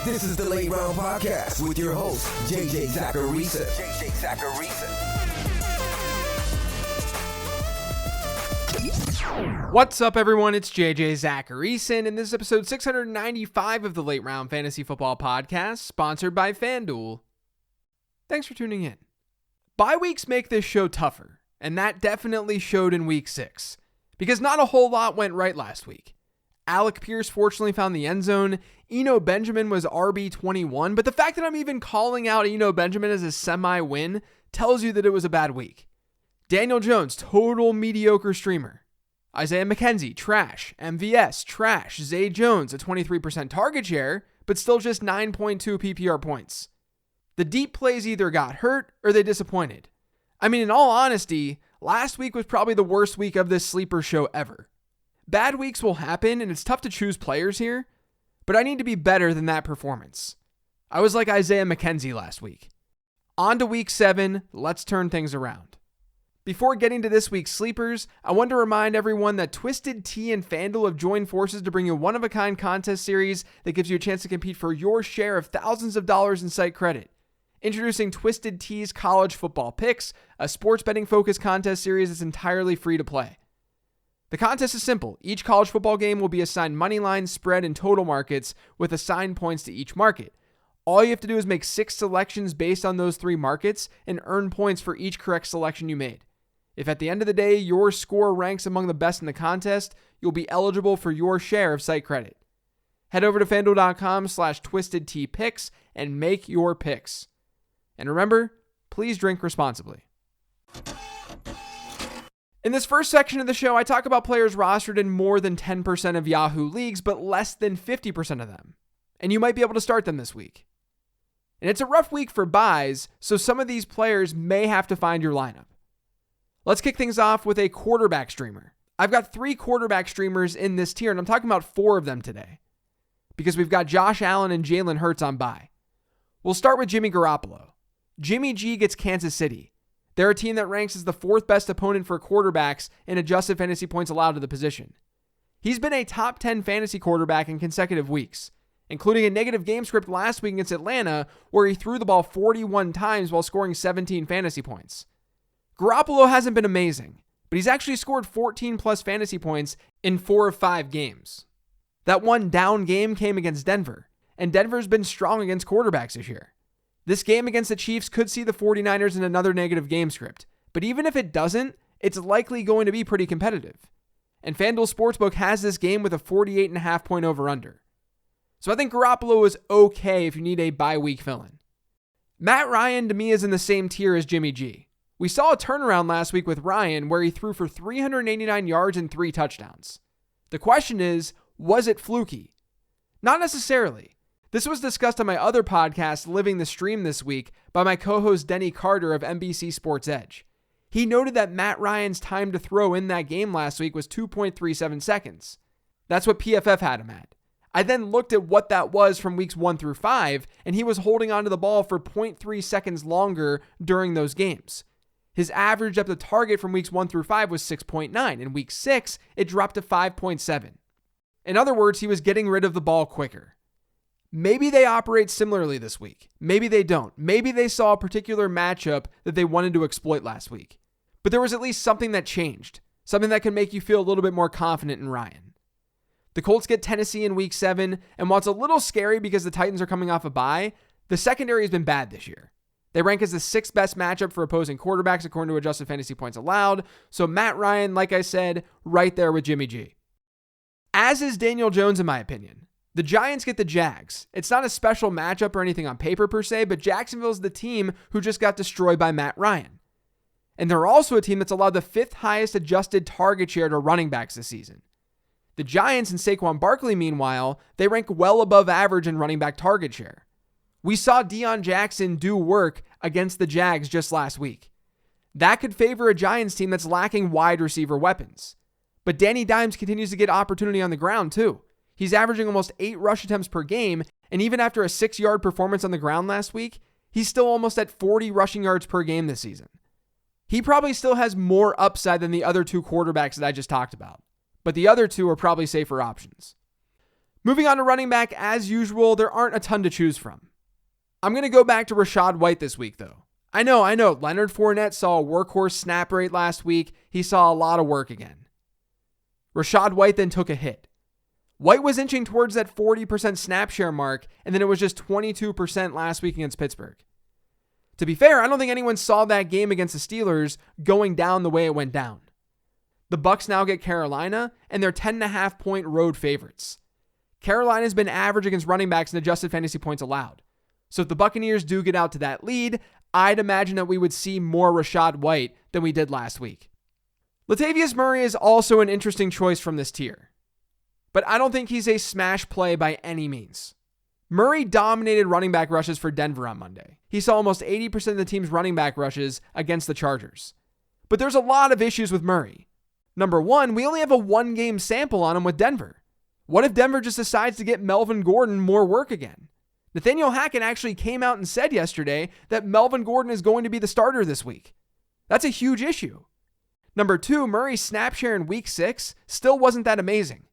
This is the Late Round Podcast with your host, JJ Zacharisa. What's up, everyone? It's JJ Zacharisa, and this is episode 695 of the Late Round Fantasy Football Podcast, sponsored by FanDuel. Thanks for tuning in. Bye weeks make this show tougher, and that definitely showed in week 6, because not a whole lot went right last week. Alec Pierce fortunately found the end zone. Eno Benjamin was RB21, but the fact that I'm even calling out Eno Benjamin as a semi-win tells you that it was a bad week. Daniel Jones, total mediocre streamer. Isaiah McKenzie, trash. MVS, trash. Zay Jones, a 23% target share, but still just 9.2 PPR points. The deep plays either got hurt or they disappointed. I mean, in all honesty, last week was probably the worst week of this sleeper show ever. Bad weeks will happen, and it's tough to choose players here, but I need to be better than that performance. I was like Isaiah McKenzie last week. On to week 7, let's turn things around. Before getting to this week's sleepers, I want to remind everyone that Twisted Tea and FanDuel have joined forces to bring you a one-of-a-kind contest series that gives you a chance to compete for your share of thousands of dollars in site credit. Introducing Twisted Tea's College Football Picks, a sports betting-focused contest series that's entirely free to play. The contest is simple. Each college football game will be assigned money line, spread, and total markets with assigned points to each market. All you have to do is make 6 selections based on those 3 markets and earn points for each correct selection you made. If at the end of the day your score ranks among the best in the contest, you'll be eligible for your share of site credit. Head over to FanDuel.com/TwistedTeaPicks and make your picks. And remember, please drink responsibly. In this first section of the show, I talk about players rostered in more than 10% of Yahoo leagues, but less than 50% of them. And you might be able to start them this week. And it's a rough week for buys, so some of these players may have to find your lineup. Let's kick things off with a quarterback streamer. I've got 3 quarterback streamers in this tier, and I'm talking about 4 of them today, because we've got Josh Allen and Jalen Hurts on bye. We'll start with Jimmy Garoppolo. Jimmy G gets Kansas City. They're a team that ranks as the 4th best opponent for quarterbacks in adjusted fantasy points allowed to the position. He's been a top 10 fantasy quarterback in consecutive weeks, including a negative game script last week against Atlanta, where he threw the ball 41 times while scoring 17 fantasy points. Garoppolo hasn't been amazing, but he's actually scored 14 plus fantasy points in 4 of 5 games. That one down game came against Denver, and Denver's been strong against quarterbacks this year. This game against the Chiefs could see the 49ers in another negative game script, but even if it doesn't, it's likely going to be pretty competitive. And FanDuel Sportsbook has this game with a 48.5 point over-under. So I think Garoppolo is okay if you need a bye-week fill-in. Matt Ryan to me is in the same tier as Jimmy G. We saw a turnaround last week with Ryan where he threw for 389 yards and 3 touchdowns. The question is, was it fluky? Not necessarily. This was discussed on my other podcast, Living the Stream, this week by my co-host Denny Carter of NBC Sports Edge. He noted that Matt Ryan's time to throw in that game last week was 2.37 seconds. That's what PFF had him at. I then looked at what that was from weeks 1 through 5, and he was holding onto the ball for 0.3 seconds longer during those games. His average depth of target from weeks 1 through 5 was 6.9. In week 6, it dropped to 5.7. In other words, he was getting rid of the ball quicker. Maybe they operate similarly this week. Maybe they don't. Maybe they saw a particular matchup that they wanted to exploit last week. But there was at least something that changed. Something that can make you feel a little bit more confident in Ryan. The Colts get Tennessee in week 7, and while it's a little scary because the Titans are coming off a bye, the secondary has been bad this year. They rank as the 6th best matchup for opposing quarterbacks according to adjusted fantasy points allowed. So Matt Ryan, like I said, right there with Jimmy G. As is Daniel Jones in my opinion. The Giants get the Jags. It's not a special matchup or anything on paper per se, but Jacksonville's the team who just got destroyed by Matt Ryan. And they're also a team that's allowed the 5th highest adjusted target share to running backs this season. The Giants and Saquon Barkley, meanwhile, they rank well above average in running back target share. We saw Deion Jackson do work against the Jags just last week. That could favor a Giants team that's lacking wide receiver weapons. But Danny Dimes continues to get opportunity on the ground too. He's averaging almost 8 rush attempts per game, and even after a 6-yard performance on the ground last week, he's still almost at 40 rushing yards per game this season. He probably still has more upside than the other 2 quarterbacks that I just talked about, but the other 2 are probably safer options. Moving on to running back, as usual, there aren't a ton to choose from. I'm going to go back to Rachaad White this week, though. I know. Leonard Fournette saw a workhorse snap rate last week. He saw a lot of work again. Rachaad White then took a hit. White was inching towards that 40% snap share mark, and then it was just 22% last week against Pittsburgh. To be fair, I don't think anyone saw that game against the Steelers going down the way it went down. The Bucs now get Carolina, and they're 10.5-point road favorites. Carolina's been average against running backs in adjusted fantasy points allowed. So if the Buccaneers do get out to that lead, I'd imagine that we would see more Rachaad White than we did last week. Latavius Murray is also an interesting choice from this tier, but I don't think he's a smash play by any means. Murray dominated running back rushes for Denver on Monday. He saw almost 80% of the team's running back rushes against the Chargers. But there's a lot of issues with Murray. Number one, we only have a 1-game sample on him with Denver. What if Denver just decides to get Melvin Gordon more work again? Nathaniel Hackett actually came out and said yesterday that Melvin Gordon is going to be the starter this week. That's a huge issue. Number two, Murray's snap share in week 6 still wasn't that amazing.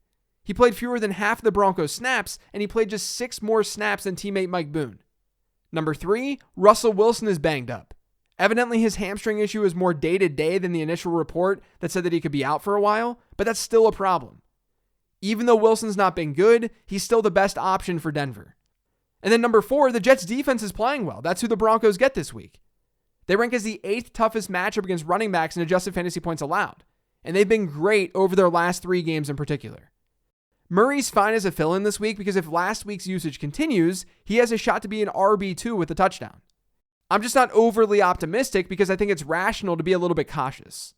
He played fewer than half the Broncos snaps, and he played just 6 more snaps than teammate Mike Boone. Number 3, Russell Wilson is banged up. Evidently, his hamstring issue is more day-to-day than the initial report that said that he could be out for a while, but that's still a problem. Even though Wilson's not been good, he's still the best option for Denver. And then number 4, the Jets' defense is playing well. That's who the Broncos get this week. They rank as the 8th toughest matchup against running backs in adjusted fantasy points allowed, and they've been great over their last 3 games in particular. Murray's fine as a fill-in this week because if last week's usage continues, he has a shot to be an RB2 with a touchdown. I'm just not overly optimistic because I think it's rational to be a little bit cautious.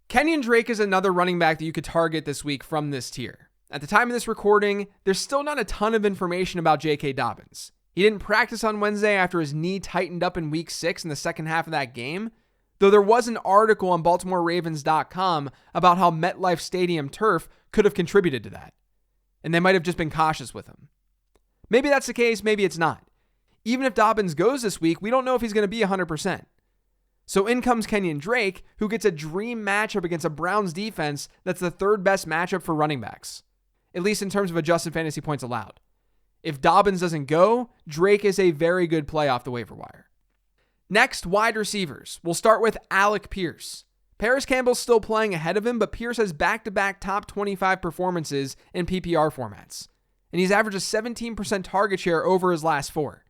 Kenyan Drake is another running back that you could target this week from this tier. At the time of this recording, there's still not a ton of information about J.K. Dobbins. He didn't practice on Wednesday after his knee tightened up in week 6 in the second half of that game, though there was an article on BaltimoreRavens.com about how MetLife Stadium turf could have contributed to that, and they might have just been cautious with him. Maybe that's the case, maybe it's not. Even if Dobbins goes this week, we don't know if he's going to be 100%. So in comes Kenyan Drake, who gets a dream matchup against a Browns defense that's the 3rd best matchup for running backs, at least in terms of adjusted fantasy points allowed. If Dobbins doesn't go, Drake is a very good play off the waiver wire. Next, wide receivers. We'll start with Alec Pierce. Paris Campbell's still playing ahead of him, but Pierce has back-to-back top 25 performances in PPR formats. And he's averaged a 17% target share over his last 4.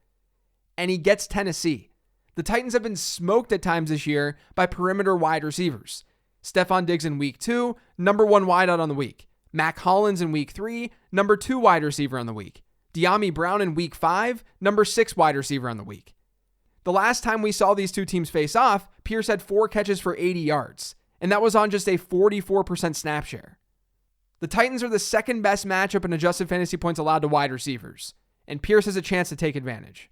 And he gets Tennessee. The Titans have been smoked at times this year by perimeter wide receivers. Stephon Diggs in week 2, number 1 wideout on the week. Mac Hollins in week 3, number 2 wide receiver on the week. De'Ami Brown in week 5, number 6 wide receiver on the week. The last time we saw these two teams face off, Pierce had 4 catches for 80 yards, and that was on just a 44% snap share. The Titans are the 2nd best matchup in adjusted fantasy points allowed to wide receivers, and Pierce has a chance to take advantage.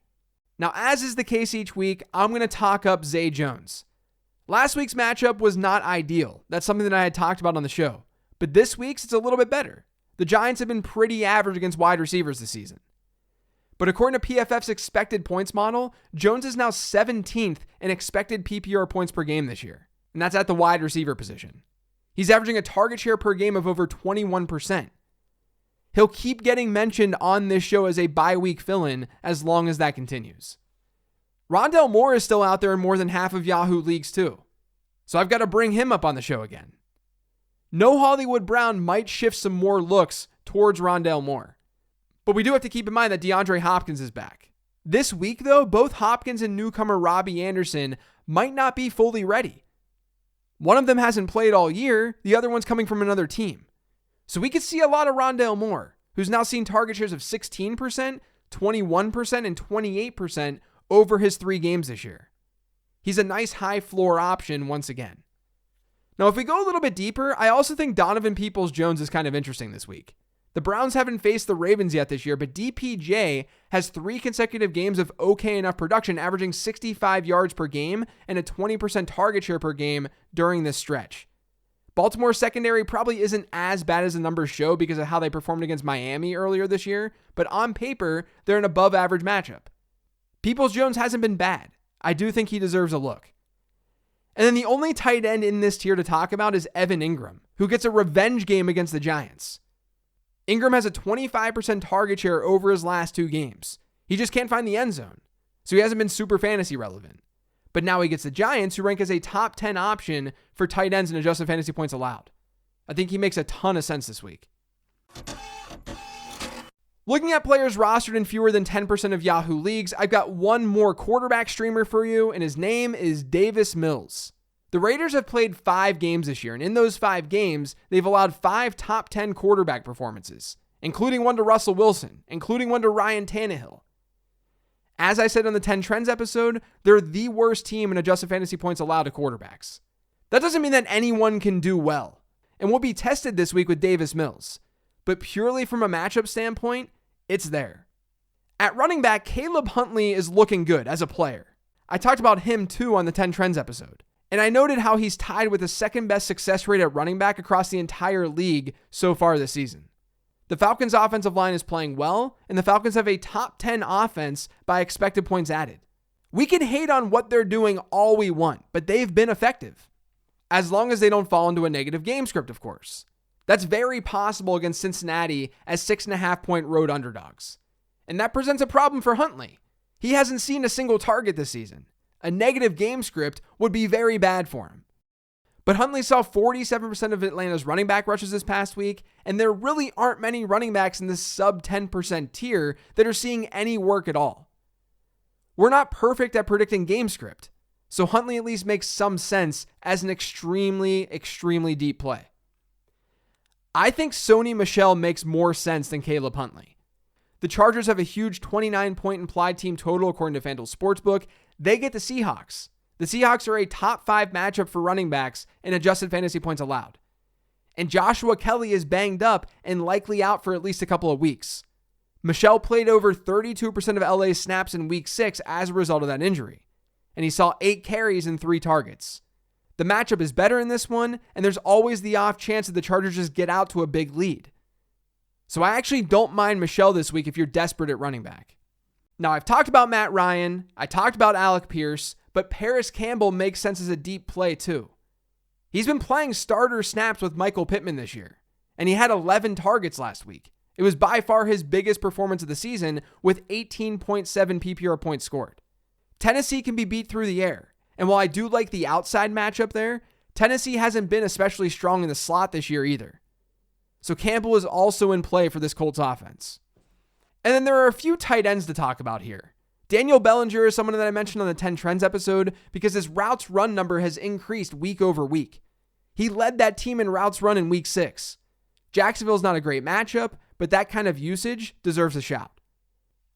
Now, as is the case each week, I'm going to talk up Zay Jones. Last week's matchup was not ideal. That's something that I had talked about on the show. But this week's, it's a little bit better. The Giants have been pretty average against wide receivers this season. But according to PFF's expected points model, Jones is now 17th in expected PPR points per game this year. And that's at the wide receiver position. He's averaging a target share per game of over 21%. He'll keep getting mentioned on this show as a bye-week fill-in as long as that continues. Rondale Moore is still out there in more than half of Yahoo leagues too. So I've got to bring him up on the show again. No Hollywood Brown might shift some more looks towards Rondale Moore. But we do have to keep in mind that DeAndre Hopkins is back. This week, though, both Hopkins and newcomer Robbie Anderson might not be fully ready. One of them hasn't played all year, the other one's coming from another team. So we could see a lot of Rondale Moore, who's now seen target shares of 16%, 21%, and 28% over his 3 games this year. He's a nice high floor option once again. Now, if we go a little bit deeper, I also think Donovan Peoples-Jones is kind of interesting this week. The Browns haven't faced the Ravens yet this year, but DPJ has 3 consecutive games of okay enough production, averaging 65 yards per game and a 20% target share per game during this stretch. Baltimore's secondary probably isn't as bad as the numbers show because of how they performed against Miami earlier this year, but on paper, they're an above average matchup. Peoples-Jones hasn't been bad. I do think he deserves a look. And then the only tight end in this tier to talk about is Evan Ingram, who gets a revenge game against the Giants. Ingram has a 25% target share over his last 2 games. He just can't find the end zone, so he hasn't been super fantasy relevant. But now he gets the Giants, who rank as a top 10 option for tight ends and adjusted fantasy points allowed. I think he makes a ton of sense this week. Looking at players rostered in fewer than 10% of Yahoo leagues, I've got one more quarterback streamer for you, and his name is Davis Mills. The Raiders have played 5 games this year, and in those 5 games, they've allowed 5 top 10 quarterback performances, including one to Russell Wilson, including one to Ryan Tannehill. As I said on the 10 Trends episode, they're the worst team in adjusted fantasy points allowed to quarterbacks. That doesn't mean that anyone can do well, and will be tested this week with Davis Mills. But purely from a matchup standpoint, it's there. At running back, Caleb Huntley is looking good as a player. I talked about him too on the 10 Trends episode. And I noted how he's tied with the second best success rate at running back across the entire league so far this season. The Falcons' offensive line is playing well, and the Falcons have a top 10 offense by expected points added. We can hate on what they're doing all we want, but they've been effective. As long as they don't fall into a negative game script, of course. That's very possible against Cincinnati as 6.5-point road underdogs. And that presents a problem for Huntley. He hasn't seen a single target this season. A negative game script would be very bad for him. But Huntley saw 47% of Atlanta's running back rushes this past week, and there really aren't many running backs in this sub 10% tier that are seeing any work at all. We're not perfect at predicting game script, so Huntley at least makes some sense as an extremely deep play. I think Sony Michel makes more sense than Caleb Huntley. The Chargers have a huge 29-point implied team total according to FanDuel Sportsbook. They get the Seahawks. The Seahawks are a top 5 matchup for running backs in adjusted fantasy points allowed. And Joshua Kelly is banged up and likely out for at least a couple of weeks. Michel played over 32% of LA's snaps in week 6 as a result of that injury. And he saw 8 carries and 3 targets. The matchup is better in this one, and there's always the off chance that the Chargers just get out to a big lead. So I actually don't mind Michel this week if you're desperate at running back. Now, I've talked about Matt Ryan, I talked about Alec Pierce, but Paris Campbell makes sense as a deep play too. He's been playing starter snaps with Michael Pittman this year, and he had 11 targets last week. It was by far his biggest performance of the season with 18.7 PPR points scored. Tennessee can be beat through the air, and while I do like the outside matchup there, Tennessee hasn't been especially strong in the slot this year either. So Campbell is also in play for this Colts offense. And then there are a few tight ends to talk about here. Daniel Bellinger is someone that I mentioned on the 10 Trends episode because his routes run number has increased week over week. He led that team in routes run in week 6. Jacksonville's not a great matchup, but that kind of usage deserves a shout.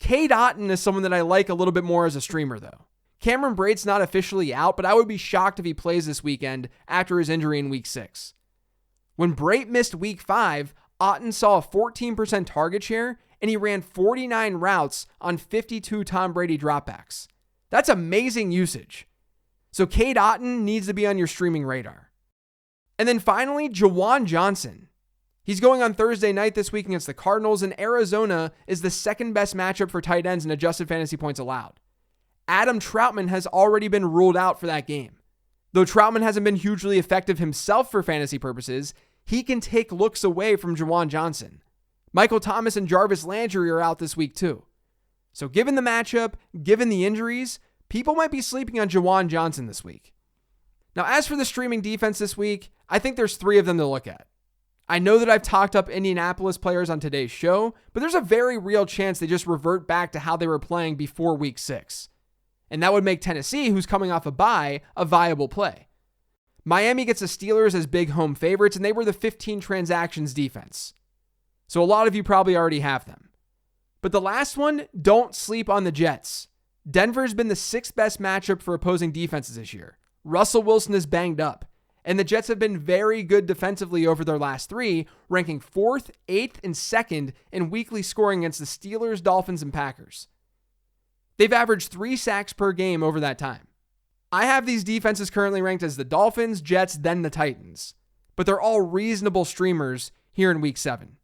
Cade Otton is someone that I like a little bit more as a streamer though. Cameron Brate's not officially out, but I would be shocked if he plays this weekend after his injury in week 6. When Brate missed week 5, Otton saw a 14% target share, and he ran 49 routes on 52 Tom Brady dropbacks. That's amazing usage. So Cade Otton needs to be on your streaming radar. And then finally, Juwan Johnson. He's going on Thursday night this week against the Cardinals, and Arizona is the second best matchup for tight ends in adjusted fantasy points allowed. Adam Troutman has already been ruled out for that game. Though Troutman hasn't been hugely effective himself for fantasy purposes, he can take looks away from Juwan Johnson. Michael Thomas and Jarvis Landry are out this week too. So given the matchup, given the injuries, people might be sleeping on Juwan Johnson this week. Now, as for the streaming defense this week, I think there's 3 of them to look at. I know that I've talked up Indianapolis players on today's show, but there's a very real chance they just revert back to how they were playing before week 6. And that would make Tennessee, who's coming off a bye, a viable play. Miami gets the Steelers as big home favorites, and they were the 15 transactions defense. So a lot of you probably already have them. But the last one, don't sleep on the Jets. Denver's been the 6th best matchup for opposing defenses this year. Russell Wilson is banged up, and the Jets have been very good defensively over their last 3, ranking 4th, 8th, and 2nd in weekly scoring against the Steelers, Dolphins, and Packers. They've averaged 3 sacks per game over that time. I have these defenses currently ranked as the Dolphins, Jets, then the Titans, but they're all reasonable streamers here in week 7.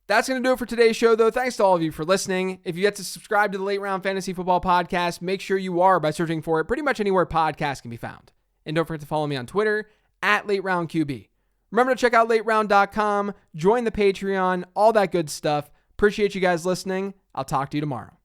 That's going to do it for today's show, though. Thanks to all of you for listening. If you get to subscribe to the Late Round Fantasy Football Podcast, make sure you are by searching for it pretty much anywhere podcasts can be found. And don't forget to follow me on Twitter, @LateRoundQB. Remember to check out lateround.com, join the Patreon, all that good stuff. Appreciate you guys listening. I'll talk to you tomorrow.